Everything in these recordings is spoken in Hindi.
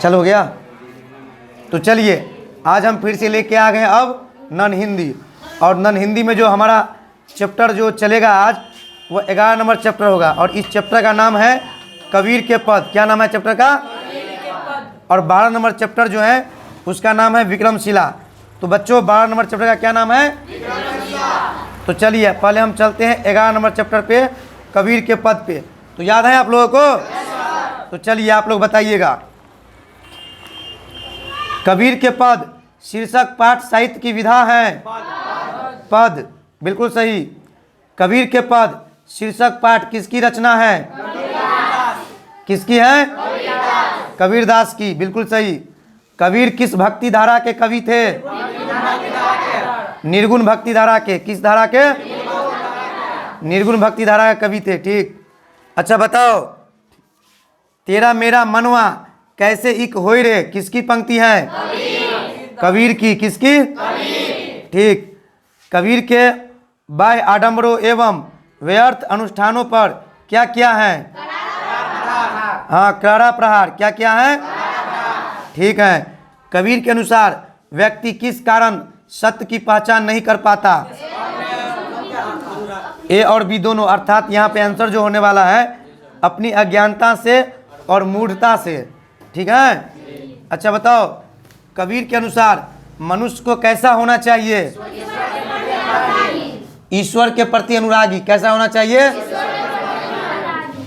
चल हो गया। तो चलिए आज हम फिर से लेके आ गए अब नन हिंदी, और नन हिंदी में जो हमारा चैप्टर जो चलेगा आज वो 11 नंबर चैप्टर होगा, और इस चैप्टर का नाम है कबीर के पद। क्या नाम है चैप्टर का? और 12 नंबर चैप्टर जो है उसका नाम है विक्रमशिला। तो बच्चों 12 नंबर चैप्टर का क्या नाम है? तो चलिए पहले हम चलते हैं 11 नंबर चैप्टर पे, कबीर के पद पे। तो याद है आप लोगों को? तो चलिए आप लोग बताइएगा। कबीर के पद शीर्षक पाठ साहित्य की विधा है पद, बिल्कुल सही। कबीर के पद शीर्षक पाठ किसकी रचना है? किसकी है? कबीरदास की, बिल्कुल सही। कबीर किस भक्ति धारा के कवि थे? निर्गुण भक्ति धारा के। किस धारा के? निर्गुण भक्ति धारा के कवि थे, ठीक। अच्छा बताओ, तेरा मेरा मनवा कैसे इक होई रे, किसकी पंक्ति है? कबीर की। किसकी? ठीक। कबीर के बाह्य आडंबरों एवं व्यर्थ अनुष्ठानों पर क्या किया है? हाँ, करारा प्रहार। क्या क्या है? ठीक है। कबीर के अनुसार व्यक्ति किस कारण सत्य की पहचान नहीं कर पाता? ए और बी दोनों, अर्थात यहाँ पे आंसर जो होने वाला है अपनी अज्ञानता से और मूढ़ता से, ठीक है। अच्छा बताओ, कबीर के अनुसार मनुष्य को कैसा होना चाहिए? ईश्वर के प्रति अनुरागी। कैसा होना चाहिए?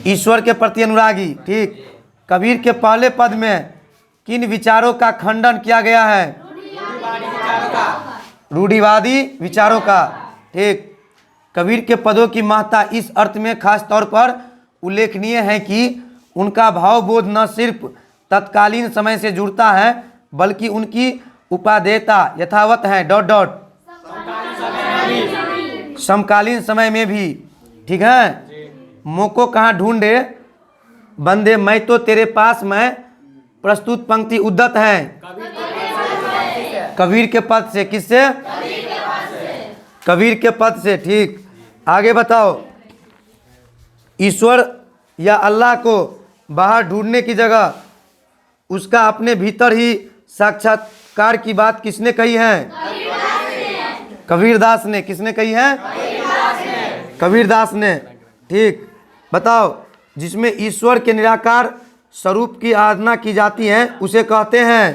ईश्वर के प्रति अनुरागी, ठीक। कबीर के पहले पद में किन विचारों का खंडन किया गया है? रूढ़िवादी विचारों का, ठीक। कबीर के पदों की महत्ता इस अर्थ में खास तौर पर उल्लेखनीय है कि उनका भावबोध न सिर्फ तत्कालीन समय से जुड़ता है बल्कि उनकी उपादेयता यथावत है समकालीन समय में भी, ठीक है। मोको कहाँ ढूंढे बंदे मैं तो तेरे पास में, प्रस्तुत पंक्ति उद्धत है कबीर के पद से। किससे? कबीर के पद से, ठीक। आगे बताओ, ईश्वर या अल्लाह को बाहर ढूंढने की जगह उसका अपने भीतर ही साक्षात्कार की बात किसने कही है? कबीरदास ने। किसने कही है? कबीरदास ने, ठीक। बताओ, जिसमें ईश्वर के निराकार स्वरूप की आराधना की जाती है उसे कहते हैं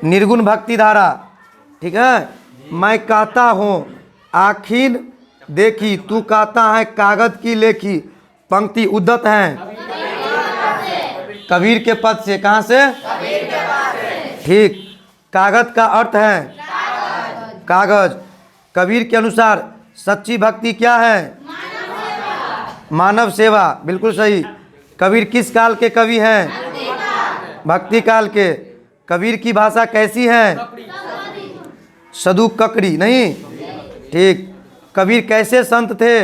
निर्गुण भक्ति धारा, ठीक है। मैं कहता हूँ आखिर देखी, तू कहता है कागज की लेखी, पंक्ति उद्धत है कबीर के पद से। कहाँ से? ठीक। कागज का अर्थ है कागज। कबीर के अनुसार सच्ची भक्ति क्या है? मानव सेवा, बिल्कुल सही। कबीर किस काल के कवि हैं? भक्ति काल के। कबीर की भाषा कैसी है? सदु ककड़ी नहीं, ठीक। कबीर कैसे संत थे?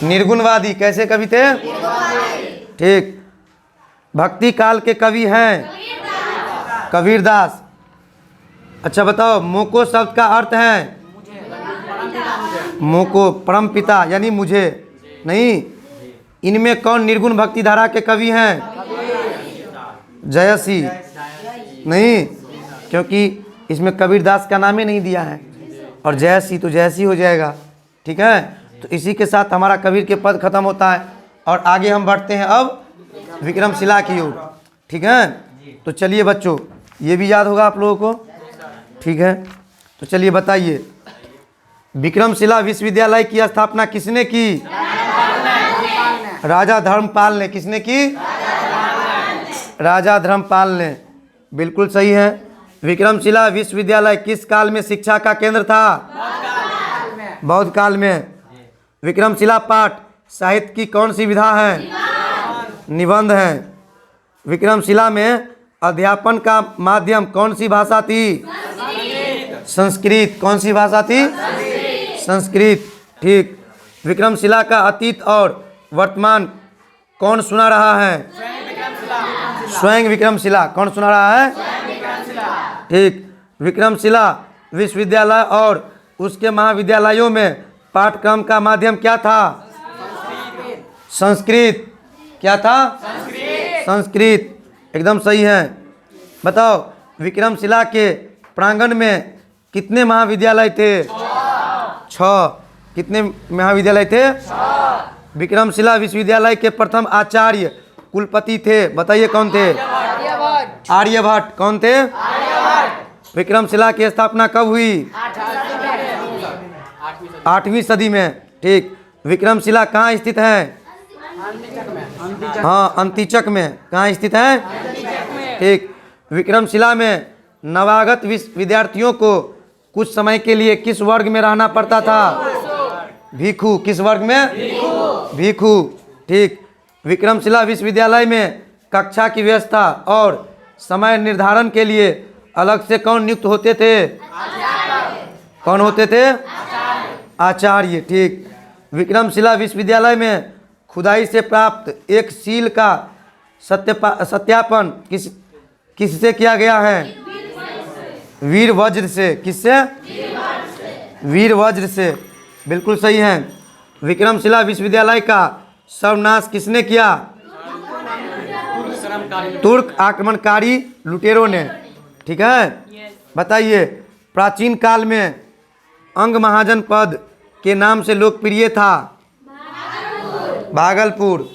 निर्गुणवादी। कैसे कवि थे? ठीक। भक्ति काल के कवि हैं कबीरदास। अच्छा बताओ, मोको शब्द का अर्थ है? मोको परम पिता यानी मुझे नहीं। इनमें कौन निर्गुण भक्ति धारा के कवि हैं? जयसी नहीं, क्योंकि इसमें कबीरदास का नाम ही नहीं दिया है, और जयसी तो जयसी हो जाएगा, ठीक है। तो इसी के साथ हमारा कबीर के पद खत्म होता है, और आगे हम बढ़ते हैं अब विक्रमशिला की ओर, ठीक है। तो चलिए बच्चों, ये भी याद होगा आप लोगों को, ठीक है। तो चलिए बताइए, विक्रमशिला विश्वविद्यालय की स्थापना किसने की? राजा धर्मपाल ने। किसने की? राजा धर्मपाल ने, बिल्कुल सही है। विक्रमशिला विश्वविद्यालय किस काल में शिक्षा का केंद्र था? बौद्ध काल में। विक्रमशिला पाठ साहित्य की कौन सी विधा है? निबंध है। विक्रमशिला में अध्यापन का माध्यम कौन सी भाषा थी? संस्कृत। कौन सी भाषा थी? संस्कृत, ठीक। विक्रमशिला का अतीत और वर्तमान कौन सुना रहा है? स्वयं विक्रमशिला। कौन सुना रहा है? ठीक। विक्रमशिला विश्वविद्यालय और उसके महाविद्यालयों में पाठ्यक्रम का माध्यम क्या था? संस्कृत। क्या था? संस्कृत, एकदम सही है। बताओ विक्रमशिला के प्रांगण में कितने महाविद्यालय थे? 6। कितने महाविद्यालय थे? विक्रमशिला विश्वविद्यालय के प्रथम आचार्य कुलपति थे, बताइए कौन थे? आर्यभट्ट। कौन थे? विक्रमशिला की स्थापना कब हुई? 8वीं सदी में। ठीक। विक्रमशिला कहाँ स्थित है? हाँ, अंतिचक में। कहाँ स्थित है? ठीक। विक्रमशिला में नवागत विद्यार्थियों को कुछ समय के लिए किस वर्ग में रहना पड़ता था? भिक्षु। किस वर्ग में? भिक्षु। ठीक। विक्रमशिला विश्वविद्यालय में कक्षा की व्यवस्था और समय निर्धारण के लिए अलग से कौन नियुक्त होते थे? कौन होते थे? आचार्य। ठीक। विक्रमशिला विश्वविद्यालय में खुदाई से प्राप्त एक सील का सत्यापन किससे किया गया है? वीर वज्र से। किससे? वीर वज्र से। बिल्कुल सही है। विक्रमशिला विश्वविद्यालय का सर्वनाश किसने किया? तुर्क आक्रमणकारी लुटेरों ने। ठीक है। बताइए प्राचीन काल में अंग महाजन पद के नाम से लोकप्रिय था? भागलपुर।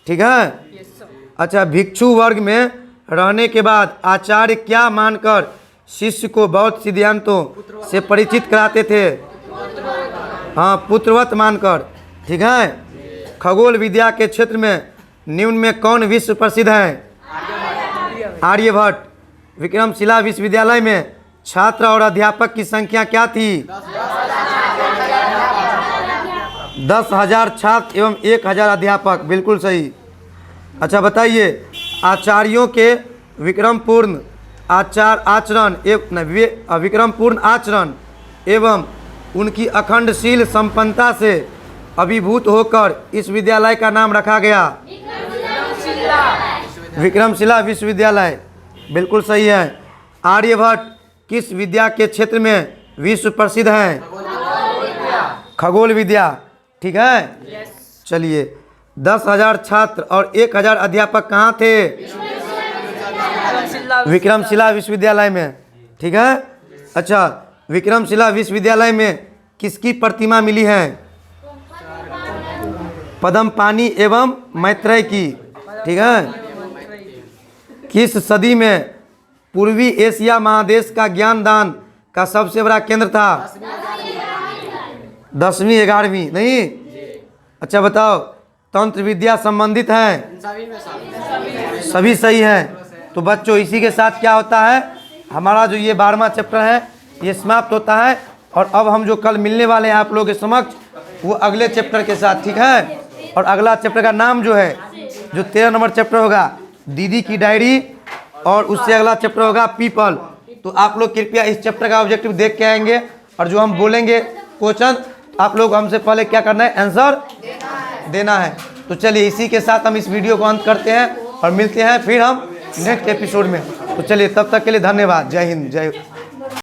ठीक है। अच्छा, भिक्षु वर्ग में रहने के बाद आचार्य क्या मानकर शिष्य को बौद्ध सिद्धांतों से परिचित कराते थे? हाँ, पुत्रवत मानकर। ठीक है। खगोल विद्या के क्षेत्र में निम्न में कौन विश्व प्रसिद्ध है? आर्यभट्ट। विक्रमशिला विश्वविद्यालय में छात्र और अध्यापक की संख्या क्या थी? 10,000 छात्र एवं 1,000 अध्यापक। बिल्कुल सही। अच्छा बताइए आचार्यों के विक्रमपूर्ण आचरण एवं उनकी अखंडशील संपन्नता से अभिभूत होकर इस विद्यालय का नाम रखा गया? विक्रमशिला विश्वविद्यालय। बिल्कुल सही है। आर्यभट्ट किस विद्या के क्षेत्र में विश्व प्रसिद्ध है? खगोल विद्या। ठीक है। चलिए 10,000 छात्र और 1,000 अध्यापक कहाँ थे? विक्रमशिला विश्वविद्यालय में। ठीक है। अच्छा, विक्रमशिला विश्वविद्यालय में किसकी प्रतिमा मिली है? पद्मपाणि एवं मैत्रेय की। ठीक है। किस सदी में पूर्वी एशिया महादेश का ज्ञान दान का सबसे बड़ा केंद्र था? 10वीं 11वीं नहीं? अच्छा बताओ तंत्र विद्या संबंधित है? सभी सही है। तो बच्चों इसी के साथ क्या होता है, हमारा जो ये 12वां चैप्टर है ये समाप्त होता है। और अब हम जो कल मिलने वाले हैं आप लोगों के समक्ष वो अगले चैप्टर के साथ। ठीक है। और अगला चैप्टर का नाम जो है, जो 13 नंबर चैप्टर होगा दीदी की डायरी, और उससे अगला चैप्टर होगा पीपल। तो आप लोग कृपया इस चैप्टर का ऑब्जेक्टिव देख के आएंगे और जो हम बोलेंगे क्वेश्चन आप लोग हमसे पहले क्या करना है? आंसर देना है। तो चलिए इसी के साथ हम इस वीडियो को अंत करते हैं और मिलते हैं फिर हम नेक्स्ट एपिसोड में। तो चलिए तब तक के लिए धन्यवाद। जय हिंद, जय